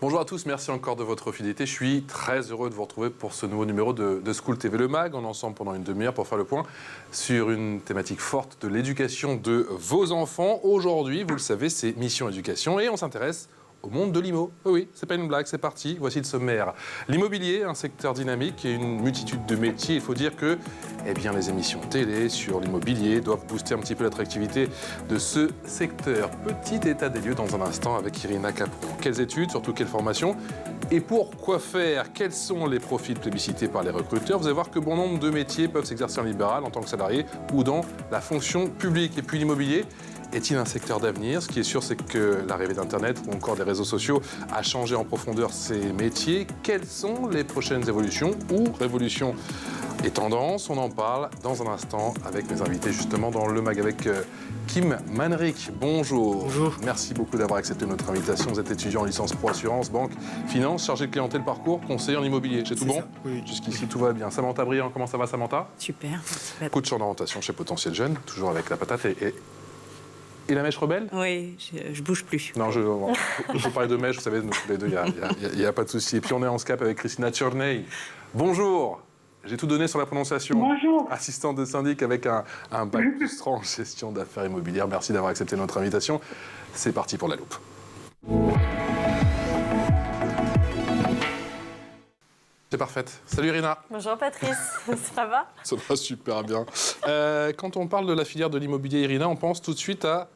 Bonjour à tous, merci encore de votre fidélité. Je suis très heureux de vous retrouver pour ce nouveau numéro de School TV Le Mag. On est ensemble pendant une demi-heure pour faire le point sur une thématique forte de l'éducation de vos enfants. Aujourd'hui, vous le savez, c'est Mission Éducation et on s'intéresse au monde de l'IMO. Oui, c'est pas une blague, c'est parti. Voici le sommaire. L'immobilier, un secteur dynamique et une multitude de métiers. Il faut dire que les émissions télé sur l'immobilier doivent booster un petit peu l'attractivité de ce secteur. Petit état des lieux dans un instant avec Irina Capron. Quelles études, surtout quelles formations et pour quoi faire? Quels sont les profils plébiscités par les recruteurs? Vous allez voir que bon nombre de métiers peuvent s'exercer en libéral en tant que salarié ou dans la fonction publique. Et puis l'immobilier, est-il un secteur d'avenir? Ce qui est sûr, c'est que l'arrivée d'Internet ou encore des réseaux sociaux a changé en profondeur ces métiers. Quelles sont les prochaines évolutions ou révolutions et tendances? On en parle dans un instant avec mes invités justement dans le mag avec Kim Manrique. Bonjour. Bonjour. Merci beaucoup d'avoir accepté notre invitation. Vous êtes étudiant en licence pro assurance, banque, finance, chargé de clientèle parcours, conseiller en immobilier. C'est tout bon? Oui. Jusqu'ici, tout va bien. Samantha Briand, comment ça va Samantha? Super. Coach en orientation chez Potentiel Jeune, toujours avec la patate et la mèche rebelle? Oui, je bouge plus. Non, je faut parler de mèche, vous savez, nous tous les deux, il n'y a pas de souci. Et puis on est en Skype avec Christina Tchorney. Bonjour. J'ai tout donné sur la prononciation. Bonjour. Assistante de syndic avec un bac plus 3 en gestion d'affaires immobilières. Merci d'avoir accepté notre invitation. C'est parti pour la loupe. C'est parfaite. Salut Irina. Bonjour Patrice, ça va? Ça va super bien. Quand on parle de la filière de l'immobilier, Irina, on pense tout de suite à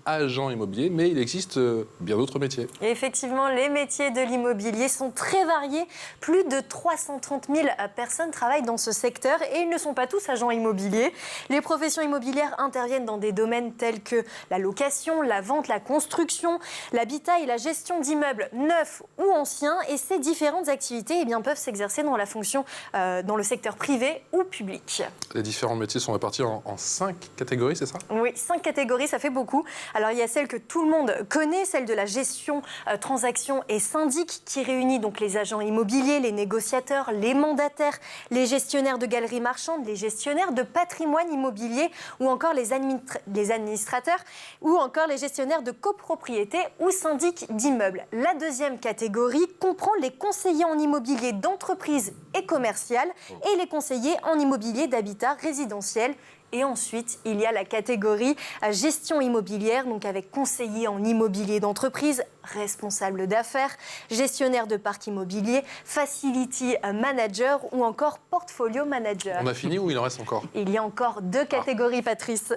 agent immobilier, mais il existe bien d'autres métiers. Et effectivement, les métiers de l'immobilier sont très variés. Plus de 330 000 personnes travaillent dans ce secteur et ils ne sont pas tous agents immobiliers. Les professions immobilières interviennent dans des domaines tels que la location, la vente, la construction, l'habitat et la gestion d'immeubles neufs ou anciens. Et ces différentes activités peuvent s'exercer dans la fonction, dans le secteur privé ou public. Les différents métiers sont répartis en 5 catégories, c'est ça? Oui, 5 catégories, ça fait beaucoup. Alors, il y a celle que tout le monde connaît, celle de la gestion, transaction et syndic, qui réunit donc les agents immobiliers, les négociateurs, les mandataires, les gestionnaires de galeries marchandes, les gestionnaires de patrimoine immobilier ou encore les administrateurs ou encore les gestionnaires de copropriété ou syndic d'immeubles. La deuxième catégorie comprend les conseillers en immobilier d'entreprise et commerciale et les conseillers en immobilier d'habitat résidentiel. Et ensuite, il y a la catégorie gestion immobilière, donc avec conseiller en immobilier d'entreprise, responsable d'affaires, gestionnaire de parc immobilier, facility manager ou encore portfolio manager. On a fini ou il en reste encore? Il y a encore 2 catégories, Patrice.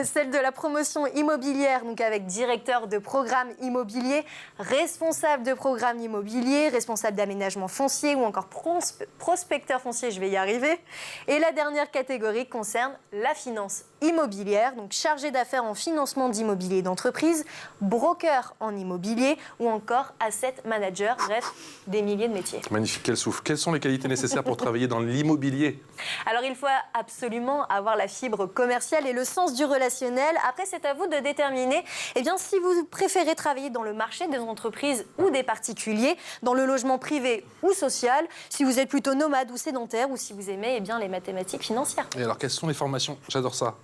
Celle de la promotion immobilière, donc avec directeur de programme immobilier, responsable de programme immobilier, responsable d'aménagement foncier ou encore prospecteur foncier, je vais y arriver. Et la dernière catégorie concerne la finance immobilière, donc chargé d'affaires en financement d'immobilier d'entreprise, broker en immobilier ou encore asset manager, bref, des milliers de métiers. Magnifique, quel souffle. Quelles sont les qualités nécessaires pour travailler dans l'immobilier? Alors, il faut absolument avoir la fibre commerciale et le sens du relationnel. Après, c'est à vous de déterminer si vous préférez travailler dans le marché des entreprises ou des particuliers, dans le logement privé ou social, si vous êtes plutôt nomade ou sédentaire ou si vous aimez les mathématiques financières. Et alors, quelles sont les formations? J'adore ça.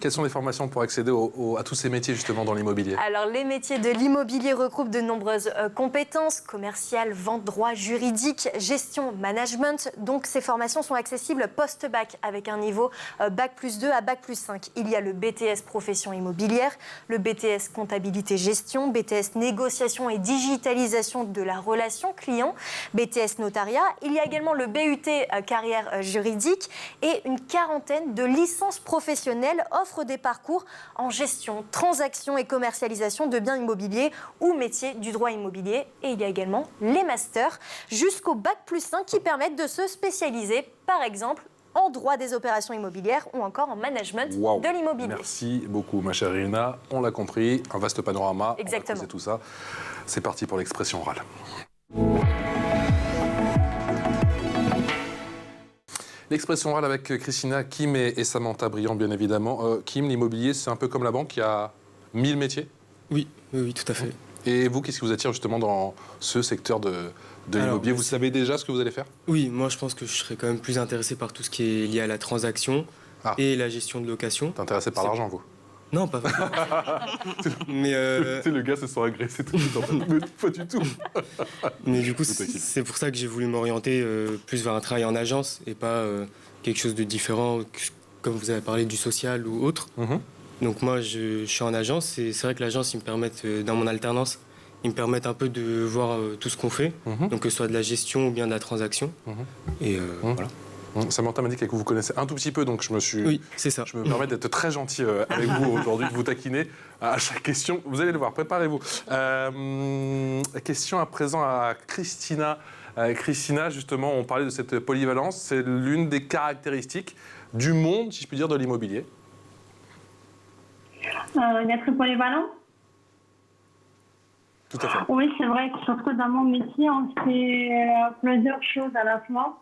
Quelles sont les formations pour accéder à tous ces métiers justement dans l'immobilier? Alors, les métiers de l'immobilier regroupent de nombreuses compétences commerciales, vente, droit, juridique, gestion, management. Donc, ces formations sont accessibles post-bac avec un niveau bac plus 2 à bac plus 5. Il y a le BTS profession immobilière, le BTS comptabilité gestion, BTS négociation et digitalisation de la relation client, BTS notariat. Il y a également le BUT carrière juridique et une quarantaine de licences professionnelles offrent des parcours en gestion, transaction et commercialisation de biens immobiliers ou métiers du droit immobilier. Et il y a également les masters jusqu'au bac plus 5 qui permettent de se spécialiser, par exemple, en droit des opérations immobilières ou encore en management de l'immobilier. Merci beaucoup, ma chère Irina. On l'a compris, un vaste panorama. Exactement. On va creuser tout ça. C'est parti pour l'expression orale. L'expression orale avec Christina, Kim et Samantha Briand, bien évidemment. Kim, l'immobilier, c'est un peu comme la banque, il y a 1000 métiers? Oui, tout à fait. Et vous, qu'est-ce qui vous attire justement dans ce secteur de l'immobilier? Vous savez déjà ce que vous allez faire? Oui, moi je pense que je serais quand même plus intéressé par tout ce qui est lié à la transaction et la gestion de location. T'es intéressé par l'argent, vous? Non, pas vraiment. Mais, Tu sais, le gars se sent agressé tout de suite. En fait. Mais pas du tout. mais du coup, Je taquine. c'est pour ça que j'ai voulu m'orienter plus vers un travail en agence et pas quelque chose de différent, comme vous avez parlé du social ou autre. Mhm. Donc moi, je suis en agence et c'est vrai que l'agence, ils me permettent, dans mon alternance, ils me permettent un peu de voir tout ce qu'on fait, Mhm. donc que ce soit de la gestion ou bien de la transaction. Mhm. Et voilà. Samantha m'a dit que vous connaissez un tout petit peu, donc je Oui, c'est ça. me permets d'être très gentil avec vous aujourd'hui, de vous taquiner à chaque question. Vous allez le voir, préparez-vous. Question à présent à Christina. Christina, justement, on parlait de cette polyvalence. C'est l'une des caractéristiques du monde, si je puis dire, de l'immobilier. D'être polyvalent. Tout à fait. Oui, c'est vrai que surtout dans mon métier, on fait plusieurs choses à la fois.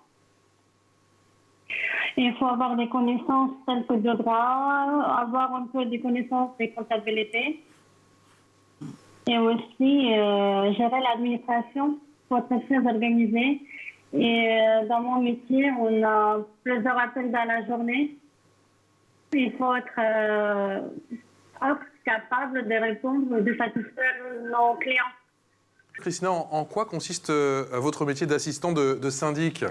Il faut avoir des connaissances telles que de droit, avoir un peu des connaissances de comptabilité et aussi gérer l'administration pour être très organisé. Et dans mon métier, on a plusieurs appels dans la journée. Il faut être capable de répondre, de satisfaire nos clients. Christina, en quoi consiste votre métier d'assistant de syndic ?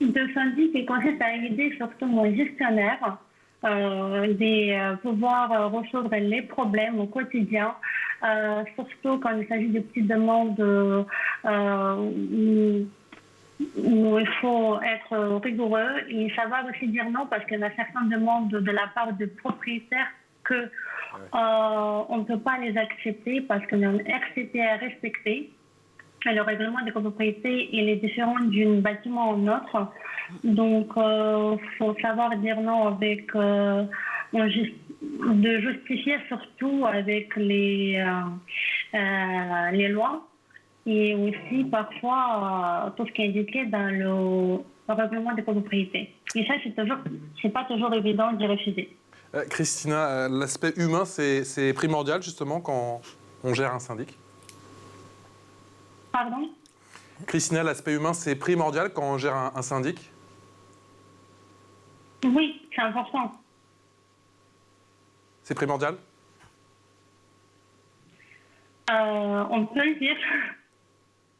De syndic, il consiste à aider surtout mon gestionnaire de pouvoir résoudre les problèmes au quotidien, surtout quand il s'agit de petites demandes où il faut être rigoureux et savoir aussi dire non parce qu'il y a certaines demandes de la part de propriétaires que on ne peut pas les accepter parce qu'il y a un RCP à respecter. Le règlement de copropriété, il est différent d'un bâtiment à un autre. Donc, il faut savoir dire non avec... de justifier surtout avec les lois et aussi parfois tout ce qui est indiqué dans le règlement de copropriété. Et ça, c'est pas toujours évident d'y refuser. Christina, l'aspect humain, c'est primordial justement quand on gère un syndic ? Pardon ? Christina, l'aspect humain, c'est primordial quand on gère un syndic ? Oui, c'est important. C'est primordial ? On peut le dire.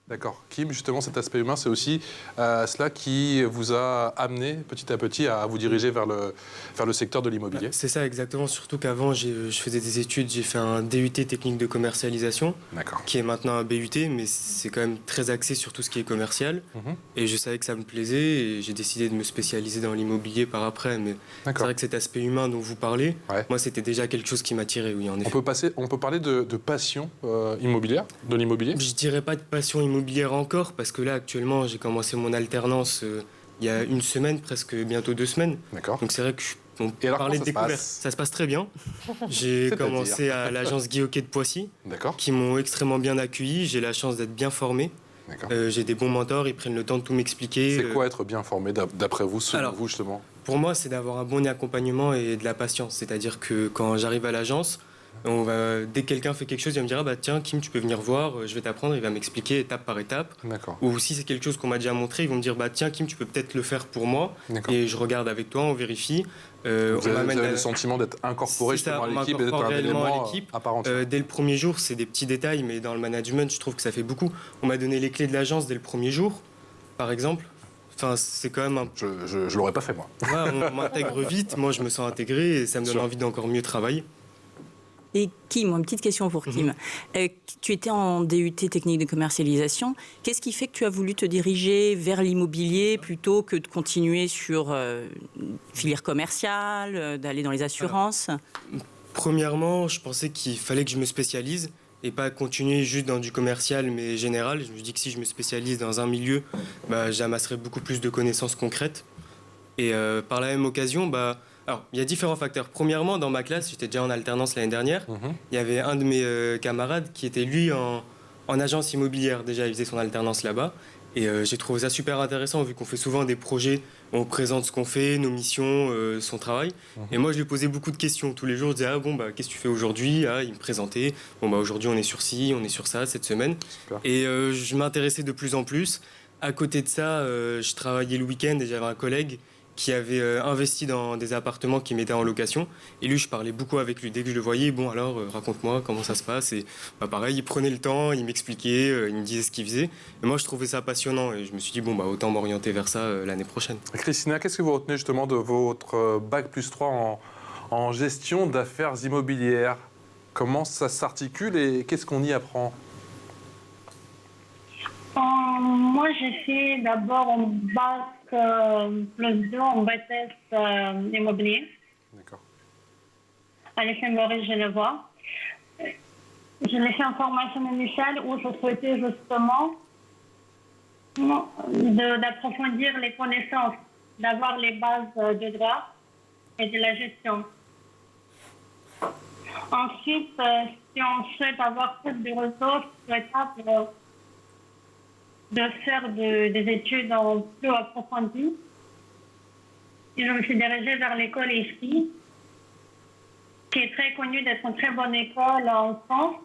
D'accord. Kim, justement, cet aspect humain, c'est aussi cela qui vous a amené petit à petit à vous diriger vers le secteur de l'immobilier. C'est ça exactement, surtout qu'avant je faisais des études, j'ai fait un DUT technique de commercialisation, D'accord. qui est maintenant un BUT, mais c'est quand même très axé sur tout ce qui est commercial. Mhm. Et je savais que ça me plaisait et j'ai décidé de me spécialiser dans l'immobilier par après. Mais c'est D'accord. vrai que cet aspect humain dont vous parlez, Ouais. moi c'était déjà quelque chose qui m'attirait, oui, en effet. On peut parler de passion immobilière, de l'immobilier ? Je dirais pas de passion immobilière encore, parce que là actuellement j'ai commencé mon alternance il y a une semaine, presque bientôt 2 semaines. D'accord. Donc c'est vrai que on Et alors, parlait comment de ça se découverte. passe Ça se passe très bien. J'ai C'est-à-dire commencé à l'agence Guy Hockey de Poissy, D'accord. qui m'ont extrêmement bien accueilli. J'ai la chance d'être bien formé. D'accord. J'ai des bons mentors, ils prennent le temps de tout m'expliquer. C'est quoi être bien formé d'après vous, selon alors, vous justement ? Pour moi, c'est d'avoir un bon accompagnement et de la patience. C'est-à-dire que quand j'arrive à l'agence, dès que quelqu'un fait quelque chose, il va me dire ah bah tiens Kim, tu peux venir voir, je vais t'apprendre. Il va m'expliquer étape par étape. D'accord. Ou si c'est quelque chose qu'on m'a déjà montré, ils vont me dire bah tiens Kim, tu peux peut-être le faire pour moi. D'accord. Et je regarde avec toi, on vérifie. Vous On m'amène avez à- le sentiment d'être incorporé C'est ça, justement à on l'équipe et d'être m'incorpore un réellement à élément l'équipe. à part entière. Dès le premier jour, c'est des petits détails, mais dans le management, je trouve que ça fait beaucoup. On m'a donné les clés de l'agence dès le premier jour, par exemple. Enfin, c'est quand même un... Je l'aurais pas fait moi. Ouais, on m'intègre vite, moi je me sens intégré et ça me donne Sûr. envie d'encore mieux travailler. Et Kim, une petite question pour Kim. Tu étais en DUT technique de commercialisation. Qu'est-ce qui fait que tu as voulu te diriger vers l'immobilier plutôt que de continuer sur une filière commerciale, d'aller dans les assurances ? Premièrement, je pensais qu'il fallait que je me spécialise et pas continuer juste dans du commercial mais général. Je me dis que si je me spécialise dans un milieu, bah, j'amasserai beaucoup plus de connaissances concrètes. Et par la même occasion, alors, il y a différents facteurs. Premièrement, dans ma classe, j'étais déjà en alternance l'année dernière. Il y avait un de mes camarades qui était, lui, en agence immobilière. Déjà, il faisait son alternance là-bas. Et j'ai trouvé ça super intéressant, vu qu'on fait souvent des projets, on présente ce qu'on fait, nos missions, son travail. Et moi, je lui posais beaucoup de questions. Tous les jours, je disais, qu'est-ce que tu fais aujourd'hui ? Il me présentait. Aujourd'hui, on est sur ci, on est sur ça, cette semaine. Super. Et je m'intéressais de plus en plus. À côté de ça, je travaillais le week-end et j'avais un collègue qui avait investi dans des appartements qui mettaient en location. Et lui, je parlais beaucoup avec lui. Dès que je le voyais, bon alors, raconte-moi comment ça se passe. Et pareil, il prenait le temps, il m'expliquait, il me disait ce qu'il faisait. Et moi, je trouvais ça passionnant. Et je me suis dit, bon, autant m'orienter vers ça l'année prochaine. Christina, qu'est-ce que vous retenez justement de votre bac plus 3 en gestion d'affaires immobilières? Comment ça s'articule et qu'est-ce qu'on y apprend? Moi, j'ai fait d'abord un bac plus 2 en BTS immobilier D'accord. à l'EFM Maurice Genevois. Je l'ai fait en formation initiale où je souhaitais justement d'approfondir les connaissances, d'avoir les bases de droit et de la gestion. Ensuite, si on souhaite avoir plus de ressources, souhaitable de faire des études en plus approfondies. Et je me suis dirigée vers l'école IFI, qui est très connue d'être une très bonne école en France.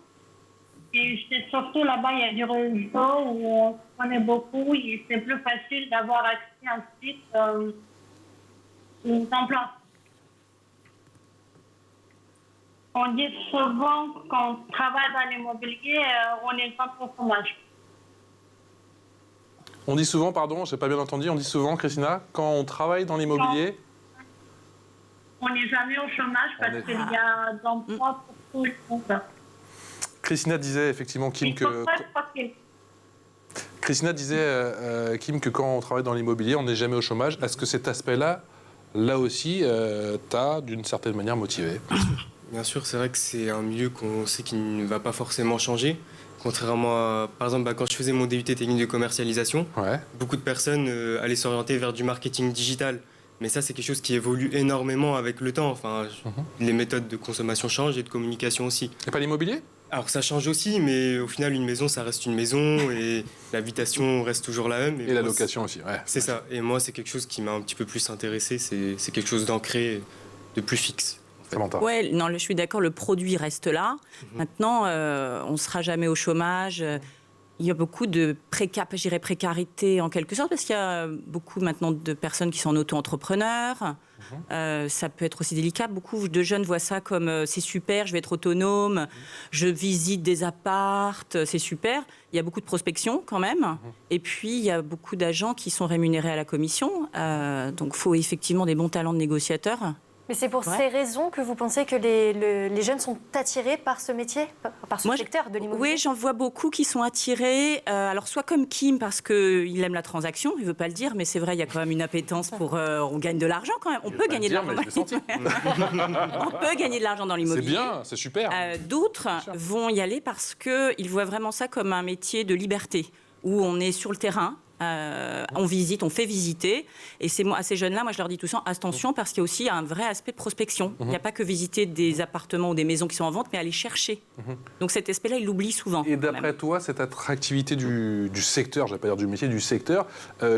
Et surtout là-bas, il y a du réseau où on se connaît beaucoup et c'est plus facile d'avoir accès ensuite aux emplois. On dit souvent qu'on travaille dans l'immobilier, on n'est pas au chômage. On dit souvent, pardon, je n'ai pas bien entendu, on dit souvent, Christina, quand on travaille dans l'immobilier... On n'est jamais au chômage parce qu'il y a d'emplois pour tout le monde. Christina disait effectivement, Kim, que... Christina disait, Kim, que quand on travaille dans l'immobilier, on n'est jamais au chômage. Est-ce que cet aspect-là, là aussi, t'a d'une certaine manière motivé? Bien sûr, c'est vrai que c'est un milieu qu'on sait qui ne va pas forcément changer. Contrairement à, par exemple, quand je faisais mon DUT technique de commercialisation, beaucoup de personnes allaient s'orienter vers du marketing digital. Mais ça, c'est quelque chose qui évolue énormément avec le temps. Enfin, les méthodes de consommation changent et de communication aussi. Et pas l'immobilier? Alors ça change aussi, mais au final, une maison, ça reste une maison et l'habitation reste toujours la même. Et la location aussi, ouais. C'est ça. Et moi, c'est quelque chose qui m'a un petit peu plus intéressé. C'est quelque chose d'ancré, de plus fixe. Ouais, non, je suis d'accord, le produit reste là. Maintenant, on ne sera jamais au chômage. Il y a beaucoup de précarité en quelque sorte, parce qu'il y a beaucoup maintenant de personnes qui sont auto-entrepreneurs. Ça peut être aussi délicat. Beaucoup de jeunes voient ça comme c'est super, je vais être autonome, je visite des appartes, c'est super. Il y a beaucoup de prospection quand même. Et puis, il y a beaucoup d'agents qui sont rémunérés à la commission. Donc, il faut effectivement des bons talents de négociateurs. Mais c'est pour ces raisons que vous pensez que les jeunes sont attirés par ce métier, par ce secteur de l'immobilier? Oui, j'en vois beaucoup qui sont attirés. Alors, soit comme Kim, parce qu'il aime la transaction, il ne veut pas le dire, mais c'est vrai, il y a quand même une appétence pour... on gagne de l'argent quand même. On peut gagner de l'argent. On peut gagner de l'argent dans l'immobilier. C'est bien, c'est super. D'autres vont y aller parce qu'ils voient vraiment ça comme un métier de liberté, où on est sur le terrain. On visite, on fait visiter. Et à ces jeunes-là, moi, je leur dis tout ça, attention, parce qu'il y a aussi un vrai aspect de prospection. Il n'y a pas que visiter des appartements ou des maisons qui sont en vente, mais aller chercher. Donc cet aspect-là, ils l'oublient souvent. Et d'après toi, cette attractivité du secteur, je ne vais pas dire du métier, du secteur,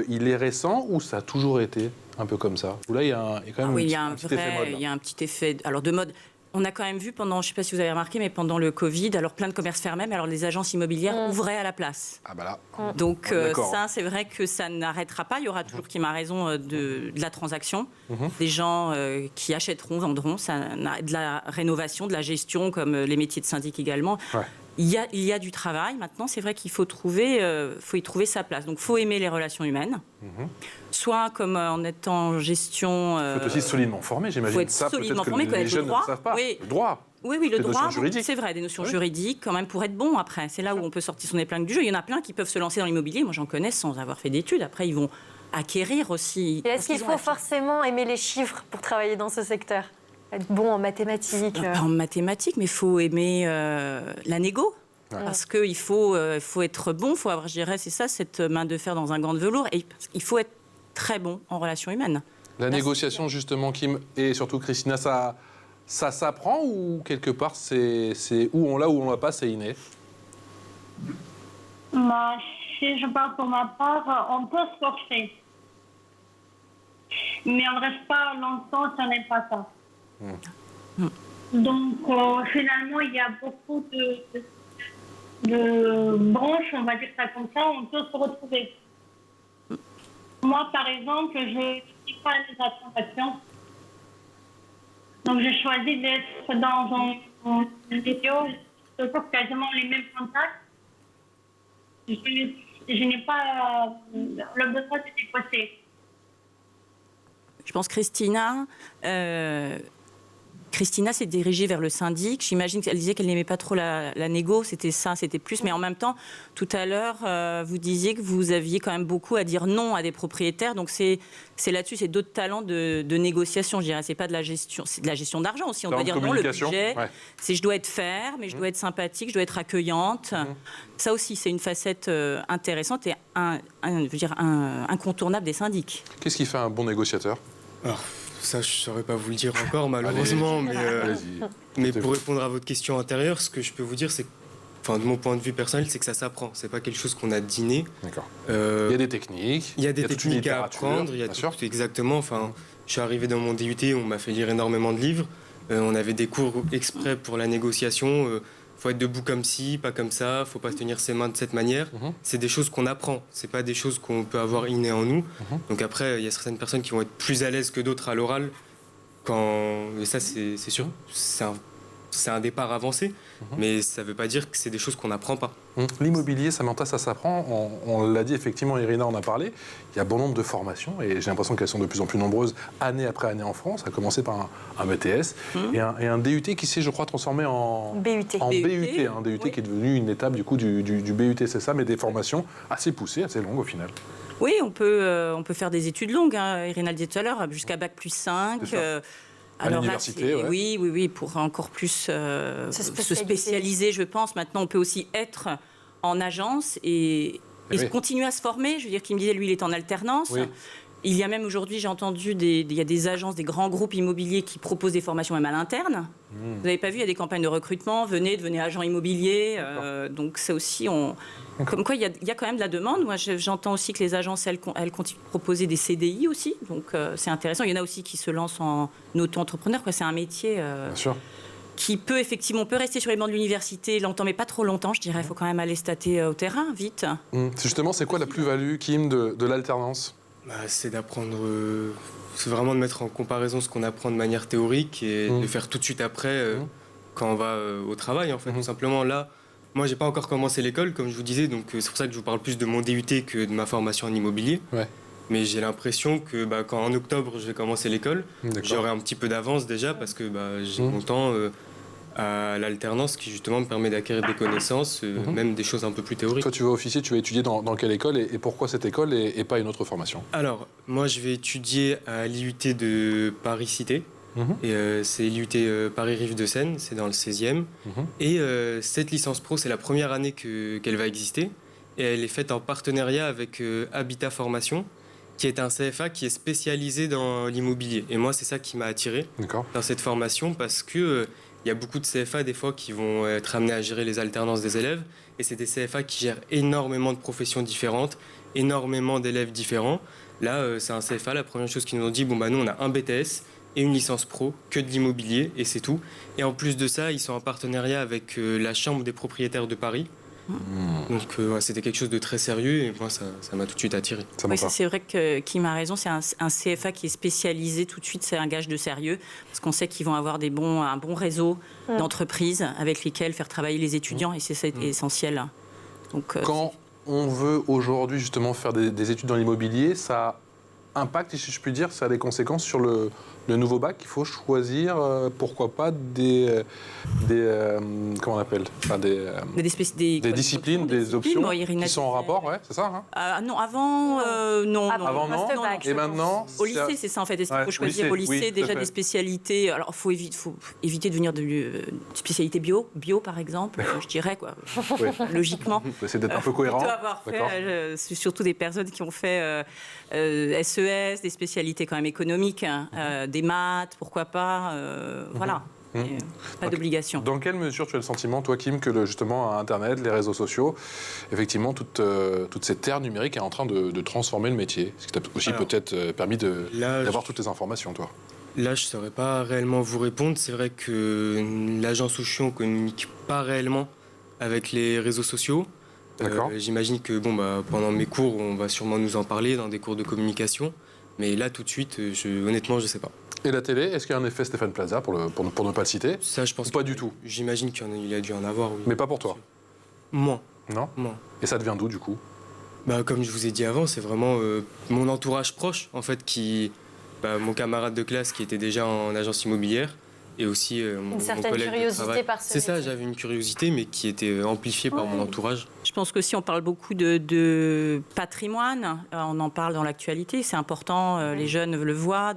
il est récent ou ça a toujours été un peu comme ça? Ou là, il y a quand même un petit effet mode. Il y a un petit effet de mode. On a quand même vu pendant, je ne sais pas si vous avez remarqué, mais pendant le Covid, alors plein de commerces fermaient, mais alors les agences immobilières ouvraient à la place. Ah bah là. Donc ça, c'est vrai que ça n'arrêtera pas. Il y aura toujours, qui m'a raison, de la transaction. Des gens qui achèteront, vendront, de la rénovation, de la gestion, comme les métiers de syndic également. Il y a du travail. Maintenant, c'est vrai qu'il faut y trouver sa place. Donc, il faut aimer les relations humaines. Soit comme en étant en gestion... Il faut être aussi solidement formé, j'imagine. Il faut être solidement formé, connaître le droit. Le droit. Oui, le droit, c'est vrai, des notions juridiques, quand même, pour être bon après. C'est là où on peut sortir son épingle du jeu. Il y en a plein qui peuvent se lancer dans l'immobilier. Moi, j'en connais sans avoir fait d'études. Après, ils vont acquérir aussi... Et est-ce qu'il faut forcément aimer les chiffres pour travailler dans ce secteur? Être bon en mathématiques? Pas en mathématiques, mais il faut aimer la négo. Parce qu'il faut être bon, il faut avoir, je dirais, c'est ça, cette main de fer dans un gant de velours. Et il faut être très bon en relations humaines. La négociation, justement, Kim, et surtout Christina, ça s'apprend ou quelque part, c'est où on l'a ou on l'a pas, c'est inné? Si je parle pour ma part, on peut se forcer. Mais on ne reste pas longtemps, ça n'est pas ça. Donc, finalement, il y a beaucoup de branches, on va dire ça comme ça, on peut se retrouver. Moi, par exemple, je c'est pas les transactions. Donc, j'ai choisi d'être dans une vidéo, toujours quasiment les mêmes contacts. Je n'ai pas le besoin de déposer. Je pense Christina s'est dirigée vers le syndic. J'imagine qu'elle disait qu'elle n'aimait pas trop la négo, c'était plus. Mais en même temps, tout à l'heure, vous disiez que vous aviez quand même beaucoup à dire non à des propriétaires. Donc c'est là-dessus, c'est d'autres talents de négociation, je dirais. C'est pas de la gestion, c'est de la gestion d'argent aussi. On doit dire non, le budget, c'est je dois être fair, mais je dois être sympathique, je dois être accueillante. Ça aussi, c'est une facette intéressante et incontournable des syndics. Qu'est-ce qui fait un bon négociateur? Alors, ça, je ne saurais pas vous le dire encore, malheureusement. Mais pour répondre à votre question antérieure, ce que je peux vous dire, c'est que, de mon point de vue personnel, c'est que ça s'apprend. C'est pas quelque chose qu'on a deviné. D'accord. Il y a des techniques. Il y a des techniques à apprendre. Il y a tout, exactement. Je suis arrivé dans mon DUT, on m'a fait lire énormément de livres. On avait des cours exprès pour la négociation. Faut être debout comme ci, pas comme ça. Faut pas tenir ses mains de cette manière. C'est des choses qu'on apprend. C'est pas des choses qu'on peut avoir innées en nous. Donc après, il y a certaines personnes qui vont être plus à l'aise que d'autres à l'oral. Et ça, c'est sûr. C'est un départ avancé, mais ça ne veut pas dire que c'est des choses qu'on n'apprend pas. L'immobilier, Samantha, ça s'apprend. On l'a dit effectivement, Irina en a parlé. Il y a bon nombre de formations et j'ai l'impression qu'elles sont de plus en plus nombreuses année après année en France. Ça a commencé par un BTS et un DUT qui s'est, je crois, transformé en BUT. Un DUT qui est devenu une étape du coup du BUT, c'est ça, mais des formations assez poussées, assez longues au final. Oui, on peut faire des études longues. Irina le disait tout à l'heure, jusqu'à Bac+5. À l'université, oui, pour encore plus se spécialiser, je pense. Maintenant, on peut aussi être en agence et continuer à se former. Je veux dire, qui me disait, lui, il est en alternance. Oui. Il y a même aujourd'hui, j'ai entendu, il y a des agences, des grands groupes immobiliers qui proposent des formations même à l'interne. Vous n'avez pas vu, il y a des campagnes de recrutement. Devenez agent immobilier. Donc ça aussi, comme quoi il y a quand même de la demande. Moi, j'entends aussi que les agences, elles continuent de proposer des CDI aussi. Donc c'est intéressant. Il y en a aussi qui se lancent en auto-entrepreneur. C'est un métier Bien sûr. Qui peut effectivement rester sur les bancs de l'université longtemps, mais pas trop longtemps, je dirais. Il faut quand même aller se tâter au terrain, vite. Justement, c'est quoi la plus-value, Kim, de l'alternance ? C'est d'apprendre, c'est vraiment de mettre en comparaison ce qu'on apprend de manière théorique et de faire tout de suite après quand on va au travail, en fait, tout simplement. Là, moi, j'ai pas encore commencé l'école, comme je vous disais, donc c'est pour ça que je vous parle plus de mon DUT que de ma formation en immobilier. Ouais. Mais j'ai l'impression que quand en octobre, je vais commencer l'école, j'aurai un petit peu d'avance déjà parce que j'ai mon temps à l'alternance qui justement me permet d'acquérir des connaissances, même des choses un peu plus théoriques. Toi, tu vas officier, tu vas étudier dans quelle école et pourquoi cette école et pas une autre formation? Alors, moi, je vais étudier à l'IUT de Paris-Cité. Et c'est l'IUT Paris-Rive-de-Seine, c'est dans le 16e. Et cette licence pro, c'est la première année qu'elle va exister. Et elle est faite en partenariat avec Habitat Formation, qui est un CFA qui est spécialisé dans l'immobilier. Et moi, c'est ça qui m'a attiré dans cette formation parce que il y a beaucoup de CFA des fois qui vont être amenés à gérer les alternances des élèves. Et c'est des CFA qui gèrent énormément de professions différentes, énormément d'élèves différents. Là, c'est un CFA, la première chose qu'ils nous ont dit, nous, on a un BTS et une licence pro, que de l'immobilier, et c'est tout. Et en plus de ça, ils sont en partenariat avec la Chambre des propriétaires de Paris. Donc c'était quelque chose de très sérieux et moi ça m'a tout de suite attiré. Oui, c'est vrai que Kim a raison, c'est un CFA qui est spécialisé tout de suite, c'est un gage de sérieux parce qu'on sait qu'ils vont avoir un bon réseau d'entreprises avec lesquelles faire travailler les étudiants et c'est essentiel. Donc, quand on veut aujourd'hui justement faire des études dans l'immobilier, ça impacte, si je puis dire, ça a des conséquences sur le nouveau bac. Il faut choisir, pourquoi pas, comment on appelle, des disciplines, des options qui sont en rapport, c'est ça non, avant, non. Avant, non. Et maintenant au lycée, c'est ça en fait. Est-ce qu'il faut choisir au lycée déjà des spécialités? Alors, il faut éviter de venir de spécialité bio par exemple, je dirais, logiquement. C'est d'être un peu cohérent. C'est surtout des personnes qui ont fait SES, des spécialités quand même économiques, des maths, pourquoi pas, voilà. Pas d'obligation. Dans quelle mesure tu as le sentiment, toi, Kim, que justement Internet, les réseaux sociaux, effectivement, toute cette ère numérique est en train de transformer le métier? Ce qui t'a aussi peut-être permis d'avoir toutes les informations, toi. Là, je ne saurais pas réellement vous répondre. C'est vrai que l'agence Souchion ne communique pas réellement avec les réseaux sociaux. J'imagine que pendant mes cours, on va sûrement nous en parler dans des cours de communication. Mais là, tout de suite, honnêtement, je ne sais pas. Et la télé, est-ce qu'il y a un effet Stéphane Plaza, pour ne pas le citer? Ça, je pense Ou pas du tout? J'imagine qu'il a dû en avoir, oui. Mais pas pour toi? Moins. Non? Moins. Et ça devient d'où, du coup? Bah, comme je vous ai dit avant, c'est vraiment mon entourage proche, en fait, mon camarade de classe qui était déjà en agence immobilière et aussi mon certaine collègue de curiosité travail. par ce C'est ça, métier. j'avais une curiosité, mais qui était amplifiée par mon entourage. Je pense qu'aussi on parle beaucoup de patrimoine, on en parle dans l'actualité, c'est important, les jeunes le voient,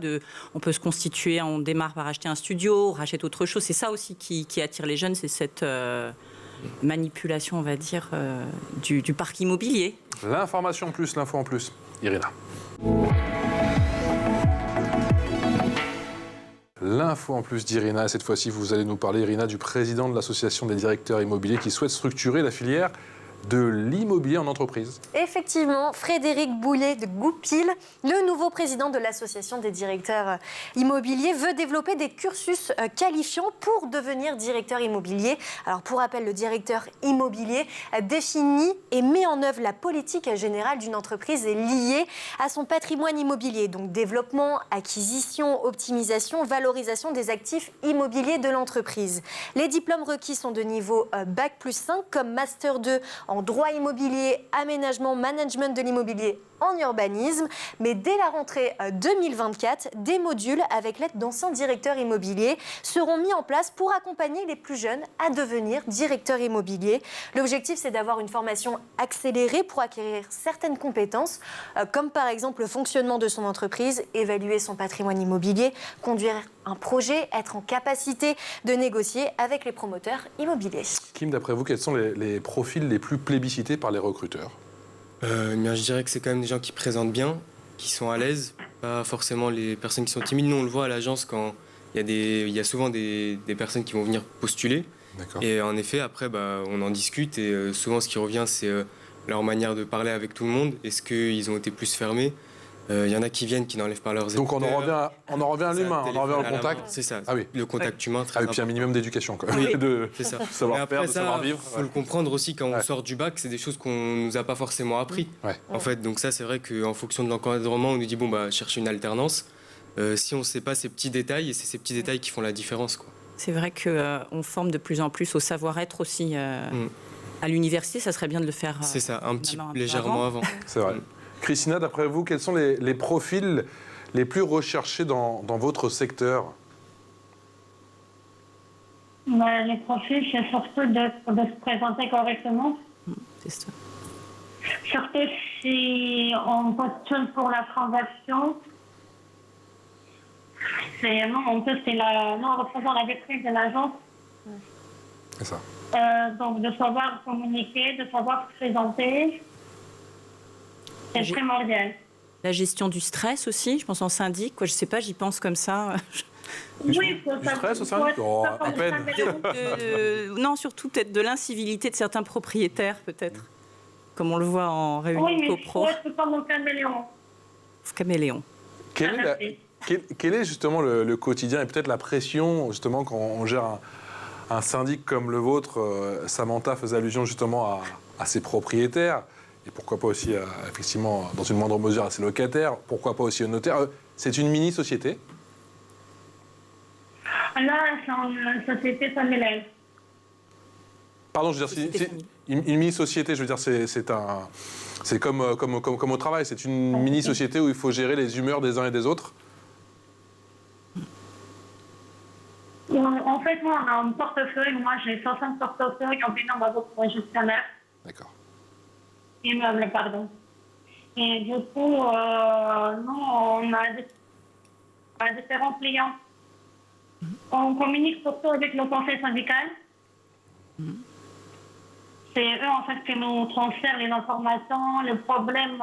on peut se constituer, on démarre par acheter un studio, on rachète autre chose, c'est ça aussi qui attire les jeunes, c'est cette manipulation, on va dire, du parc immobilier. L'information plus, l'info en plus. Irina. L'info en plus d'Irina, et cette fois-ci, vous allez nous parler, Irina, du président de l'association des directeurs immobiliers qui souhaite structurer la filière de l'immobilier en entreprise. Effectivement, Frédéric Boulet de Goupil, le nouveau président de l'association des directeurs immobiliers, veut développer des cursus qualifiants pour devenir directeur immobilier. Alors pour rappel, le directeur immobilier définit et met en œuvre la politique générale d'une entreprise liée à son patrimoine immobilier. Donc développement, acquisition, optimisation, valorisation des actifs immobiliers de l'entreprise. Les diplômes requis sont de niveau Bac+5 comme Master 2 en droit immobilier, aménagement, management de l'immobilier en urbanisme. Mais dès la rentrée 2024, des modules avec l'aide d'anciens directeurs immobiliers seront mis en place pour accompagner les plus jeunes à devenir directeurs immobiliers. L'objectif, c'est d'avoir une formation accélérée pour acquérir certaines compétences, comme par exemple le fonctionnement de son entreprise, évaluer son patrimoine immobilier, conduire un projet, être en capacité de négocier avec les promoteurs immobiliers. Kim, d'après vous, quels sont les profils les plus plébiscités par les recruteurs? Je dirais que c'est quand même des gens qui présentent bien, qui sont à l'aise, pas forcément les personnes qui sont timides. Nous, on le voit à l'agence quand il y a souvent des personnes qui vont venir postuler. Et en effet, après, on en discute et souvent, ce qui revient, c'est leur manière de parler avec tout le monde. Est-ce qu'ils ont été plus fermés? Il y en a qui viennent, qui n'enlèvent pas leurs écouteurs. Donc on en revient à l'humain, on en revient au contact. C'est ça, Ah oui. le contact humain, très Et puis un minimum d'éducation, quand même. Oui, de c'est ça. savoir faire, de savoir vivre. Il faut le comprendre aussi, quand on sort du bac, c'est des choses qu'on ne nous a pas forcément appris. Ouais. En fait, donc ça, c'est vrai qu'en fonction de l'encadrement, on nous dit, cherchez une alternance. Si on ne sait pas ces petits détails, et c'est ces petits détails qui font la différence, quoi. C'est vrai qu'on forme de plus en plus au savoir-être aussi. À l'université, ça serait bien de le faire. C'est ça, légèrement avant. C'est vrai. Christina, d'après vous, quels sont les profils les plus recherchés dans votre secteur? Les profils, c'est surtout de se présenter correctement. C'est ça. Surtout si on postule pour la transaction. On représente la vitrine de l'agence. C'est ça. Donc de savoir communiquer, de savoir se présenter. C'est primordial. La gestion du stress aussi, je pense en syndic. Je ne sais pas, j'y pense comme ça. Oui, du stress au syndic? À peine. Non, surtout peut-être de l'incivilité de certains propriétaires, peut-être. Comme on le voit en réunion de copro. Oui, mais c'est comme un caméléon. Caméléon. Quel est justement le quotidien et peut-être la pression, justement, quand on gère un syndic comme le vôtre? Samantha faisait allusion justement à ses propriétaires. Et pourquoi pas aussi, effectivement, dans une moindre mesure, à ses locataires. Pourquoi pas aussi au notaire. C'est une mini-société? Là, c'est une société familiale. Pardon, je veux dire, une mini-société, je veux dire, c'est comme au travail. C'est une mini-société où il faut gérer les humeurs des uns et des autres. En fait, moi, on a un portefeuille. Moi, j'ai 60 portefeuilles en binôme avec mon gestionnaire. D'accord. Immeuble, pardon. Et du coup, nous, on a différents clients. On communique surtout avec le conseil syndical. C'est eux, en fait, qui nous transfèrent les informations, les problèmes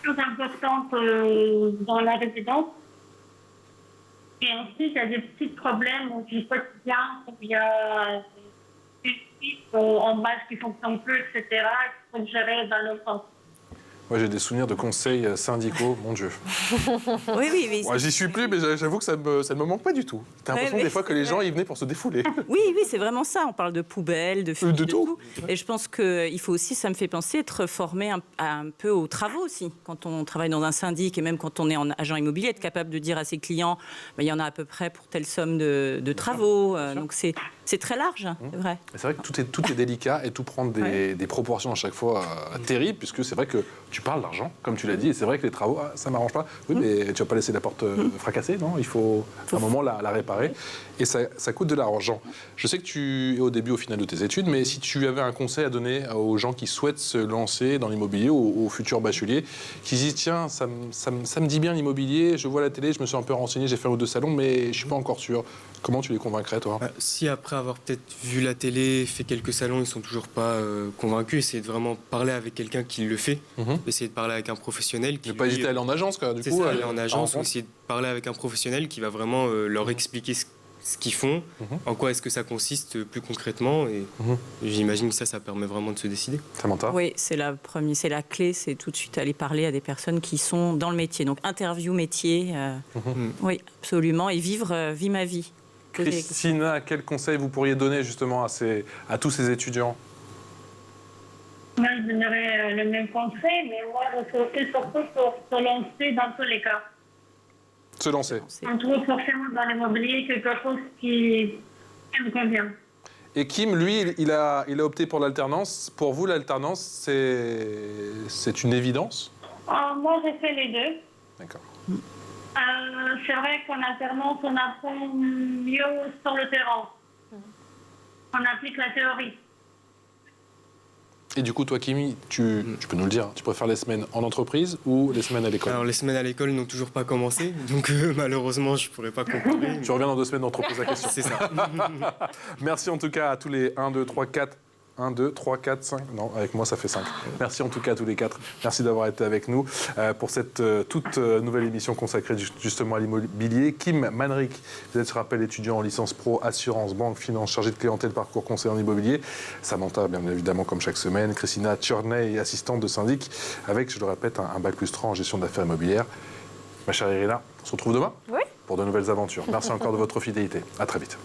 plus importants dans la résidence. Et ensuite, il y a des petits problèmes du quotidien, où il y a des sites en base qui ne fonctionnent plus, etc., qu'il faut gérer dans le temps. Moi, j'ai des souvenirs de conseils syndicaux, mon Dieu. Oui, oui, oui. Moi, j'y suis plus, mais j'avoue que ça ne me manque pas du tout. T'as l'impression Ouais, des fois que les gens y venaient pour se défouler. Oui, oui, c'est vraiment ça. On parle de poubelles, de fuite, De tout. Et je pense qu'il faut aussi, ça me fait penser, être formé un peu aux travaux aussi. Quand on travaille dans un syndic et même quand on est en agent immobilier, être capable de dire à ses clients, il y en a à peu près pour telle somme de travaux. Donc c'est très large, c'est vrai. C'est vrai que tout est délicat et tout prend des proportions à chaque fois terribles, puisque c'est vrai que tu parles d'argent, comme tu l'as dit, et c'est vrai que les travaux, ça ne m'arrange pas. Oui, mais tu vas pas laisser la porte fracassée, non? Il faut à un moment la réparer. Et ça coûte de l'argent. Je sais que tu es au début, au final de tes études, mais si tu avais un conseil à donner aux gens qui souhaitent se lancer dans l'immobilier, aux futurs bacheliers, qui se disent, tiens, ça me dit bien l'immobilier, je vois la télé, je me suis un peu renseigné, j'ai fait un ou deux salons, mais je ne suis pas encore sûr. Comment tu les convaincrais, toi? Si après avoir peut-être vu la télé, fait quelques salons, ils sont toujours pas convaincus, essayez de vraiment parler avec quelqu'un qui le fait. Essayez de parler avec un professionnel qui... Ne pas hésiter à aller en agence, quoi, du coup. aller en agence, ou essayer de parler avec un professionnel qui va vraiment leur expliquer ce qu'ils font, en quoi est-ce que ça consiste plus concrètement, et j'imagine que ça permet vraiment de se décider. Samantha? Oui, c'est la clé, c'est tout de suite aller parler à des personnes qui sont dans le métier. Donc interview métier, oui, absolument, et vivre ma vie. Christina, quel conseil vous pourriez donner justement à tous ces étudiants? Moi, je donnerais le même conseil, mais moi, je serais surtout pour se lancer dans tous les cas. Se lancer. On trouve forcément dans l'immobilier quelque chose qui me convient. Et Kim, lui, il a opté pour l'alternance. Pour vous, l'alternance, c'est une évidence? Moi, j'ai fait les deux. D'accord. C'est vrai qu'en alternance, on apprend mieux sur le terrain. On applique la théorie. Et du coup, toi, Kimi, tu peux nous le dire, tu préfères les semaines en entreprise ou les semaines à l'école? Alors les semaines à l'école n'ont toujours pas commencé, donc malheureusement je pourrais pas comparer. Tu reviens dans 2 semaines, on te repose la question. C'est ça. Merci en tout cas à tous les 1, 2, 3, 4. 1, 2, 3, 4, 5. Non, avec moi, ça fait 5. Merci en tout cas à tous les 4. Merci d'avoir été avec nous pour cette toute nouvelle émission consacrée justement à l'immobilier. Kim Manrick, vous êtes, je rappelle, étudiant en licence pro, assurance, banque, finance, chargé de clientèle, parcours conseil en immobilier. Samantha, bien évidemment, comme chaque semaine. Christina Tcherney, assistante de syndic, avec, je le répète, un bac+3 en gestion d'affaires immobilières. Ma chère Irina, on se retrouve demain pour de nouvelles aventures. Merci encore de votre fidélité. À très vite.